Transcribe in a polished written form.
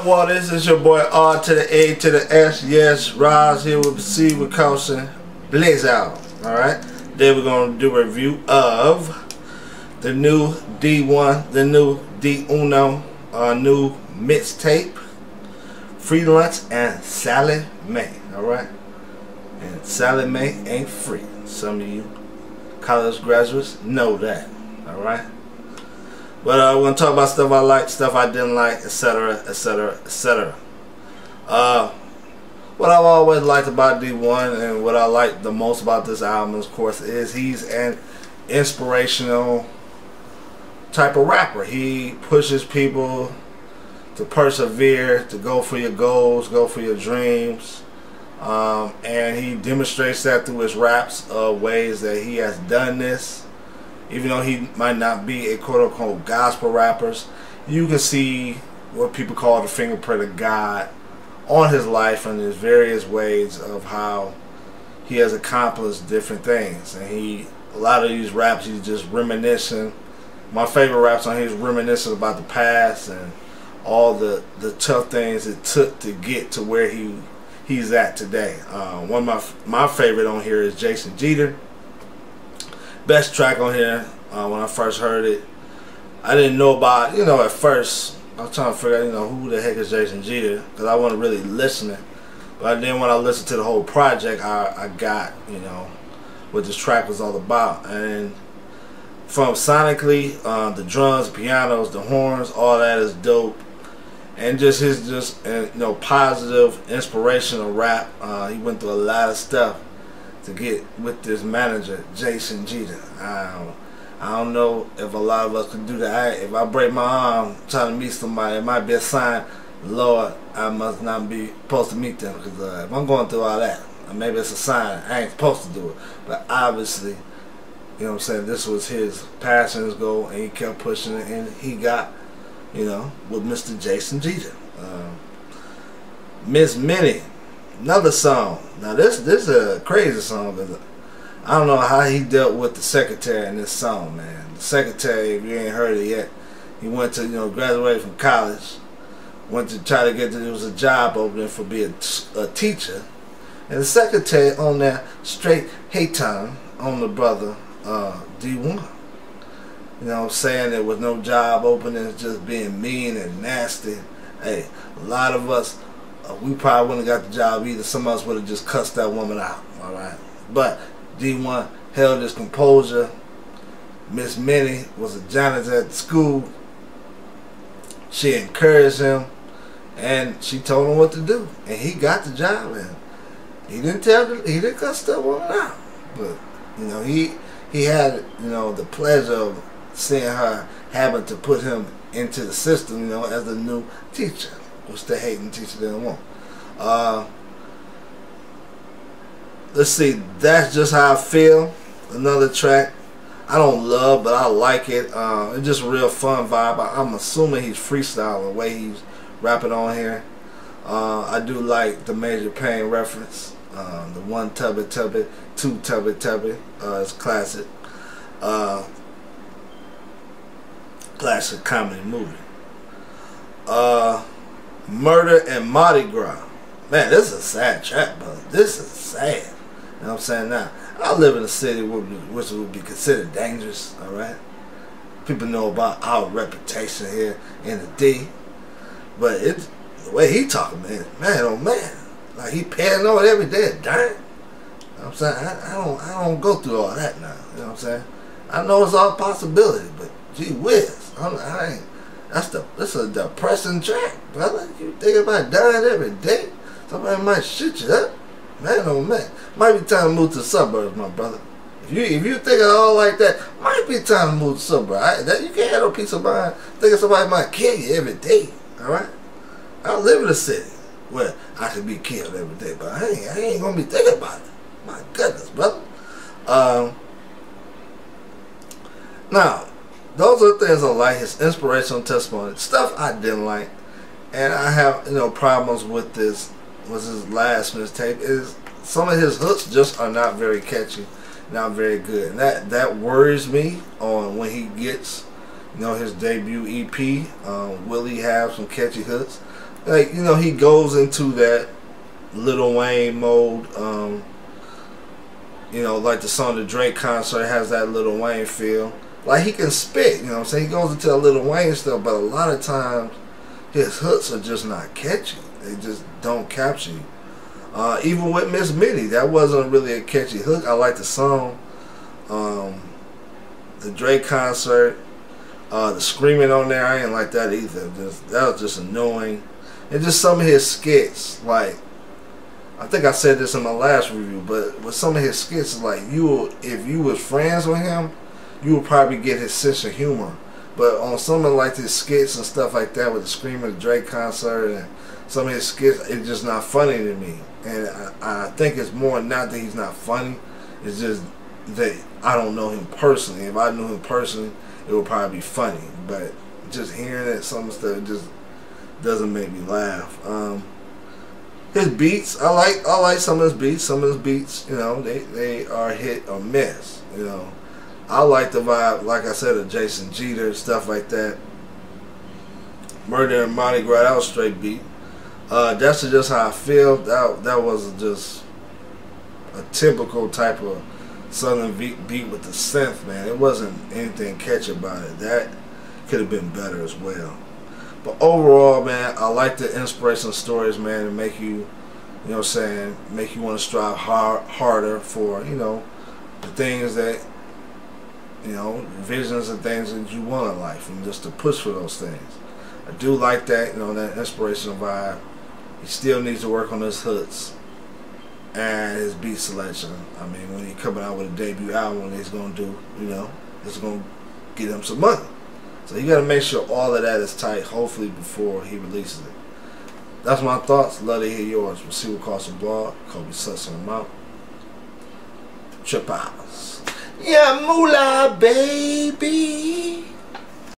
Well, this is your boy R to the A to the S. Yes, Roz here with C with Caution. Blaze out. Alright. Today we're going to do a review of the new Dee-1, the new Dee-1, new mixtape, Free Lunch and Sallie Mae. Alright. And Sallie Mae ain't free. Some of you college graduates know that. Alright. But we're going to talk about stuff I liked, stuff I didn't like, etc., etc., etc. What I've always liked about Dee-1 and what I like the most about this album, of course, is he's an inspirational type of rapper. He pushes people to persevere, to go for your goals, go for your dreams. And he demonstrates that through his raps of ways that he has done this. Even though he might not be a quote-unquote gospel rapper, you can see what people call the fingerprint of God on his life and his various ways of how he has accomplished different things. And a lot of these raps, he's just reminiscing. My favorite raps on here is reminiscing about the past and all the tough things it took to get to where he's at today. One of my favorite on here is Jason Jeter. Best track on here. When I first heard it, I didn't know about, at first I was trying to figure out, who the heck is Jason Jeter, because I wasn't really listening. But then when I listened to the whole project, I got, what this track was all about. And from sonically, the drums, pianos, the horns, all that is dope. And just his positive, inspirational rap. He went through a lot of stuff to get with this manager, Jason Jeter. I don't know if a lot of us can do that. If I break my arm trying to meet somebody, it might be a sign, Lord, I must not be supposed to meet them. Because if I'm going through all that, maybe it's a sign I ain't supposed to do it. But obviously, this was his passion, his goal, and he kept pushing it, and he got, with Mr. Jason Jeter. Miss Minnie. Another song. Now this is a crazy song because I don't know how he dealt with the secretary in this song, man. The secretary, if you ain't heard it yet, he went to graduate from college, went to try to get there was a job opening for being a teacher, and the secretary on there straight hate on the brother Dee-1. Saying there was no job openings, just being mean and nasty. Hey, a lot of us. We probably wouldn't have got the job either. Some of us would have just cussed that woman out. Alright. But Dee-1 held his composure. Miss Minnie was a janitor at the school. She encouraged him and she told him what to do. And he got the job, and he didn't cuss that woman out. But he had the pleasure of seeing her having to put him into the system, as the new teacher. Which the hating teacher didn't want. Let's see, That's Just How I Feel. Another track I don't love, but I like it. It's just a real fun vibe. I'm assuming he's freestyling the way he's rapping on here. I do like the Major Pain reference. The one tubby tubby, two tubby tubby. It's classic. Classic comedy movie. Murder and Mardi Gras. Man, this is a sad track, brother. This is sad. You know what I'm saying? Now, I live in a city which would be considered dangerous, alright? People know about our reputation here in the D. But the way he talking, man, oh man. Like he paranoid every day, dying. You know what I'm saying? I don't go through all that now. You know what I'm saying? I know it's all possibility, but gee whiz. I ain't. That's a depressing track, brother. You think about dying every day? Somebody might shoot you up. Man, oh man. Might be time to move to the suburbs, my brother. If you think of all like that, might be time to move to the suburbs. You can't have no peace of mind thinking somebody might kill you every day. Alright? I live in a city where I could be killed every day, but I ain't gonna be thinking about it. My goodness, brother. Now, those are things I like, his inspirational testimony. Stuff I didn't like, and I have problems with this. Was his last mixtape is some of his hooks just are not very catchy, not very good, and that worries me on when he gets his debut EP. Will he have some catchy hooks? like, you know, he goes into that Lil Wayne mode. You know, like the song The Drake Concert has that Lil Wayne feel. Like, he can spit, you know what I'm saying? He goes into that Lil Wayne stuff, but a lot of times his hooks are just not catchy. They just don't capture you. Even with Miss Minnie, that wasn't really a catchy hook. I like the song. The Drake Concert, the screaming on there, I ain't like that either. That was just annoying. And just some of his skits, like, I think I said this in my last review, but with some of his skits, like, if you was friends with him, you would probably get his sense of humor. But on some of like his skits and stuff like that, with the Screaming the Drake Concert and some of his skits, it's just not funny to me. And I think it's more not that he's not funny, it's just that I don't know him personally. If I knew him personally, it would probably be funny. But just hearing it, some stuff just doesn't make me laugh. His beats, I like some of his beats. Some of his beats, you know, they are hit or miss. You know, I like the vibe, like I said, of Jason Jeter, stuff like that. Murder and Mardi Gras, that was straight beat. That's just how I feel. That was just a typical type of Southern beat with the synth, man. It wasn't anything catchy about it. That could have been better as well. But overall, man, I like the inspirational stories, man, to make you, you know what I'm saying, make you want to strive harder for, you know, the things that, you know, visions and things that you want in life, and just to push for those things. I do like that, you know, that inspirational vibe. He still needs to work on his hooks and his beat selection. I mean, when he's coming out with a debut album, he's going to do, you know, it's going to get him some money. So you got to make sure all of that is tight, hopefully, before he releases it. That's my thoughts. Love to hear yours. We'll see what costs a blog. Kobe sussing them out. Trip House. Yeah, moolah, baby.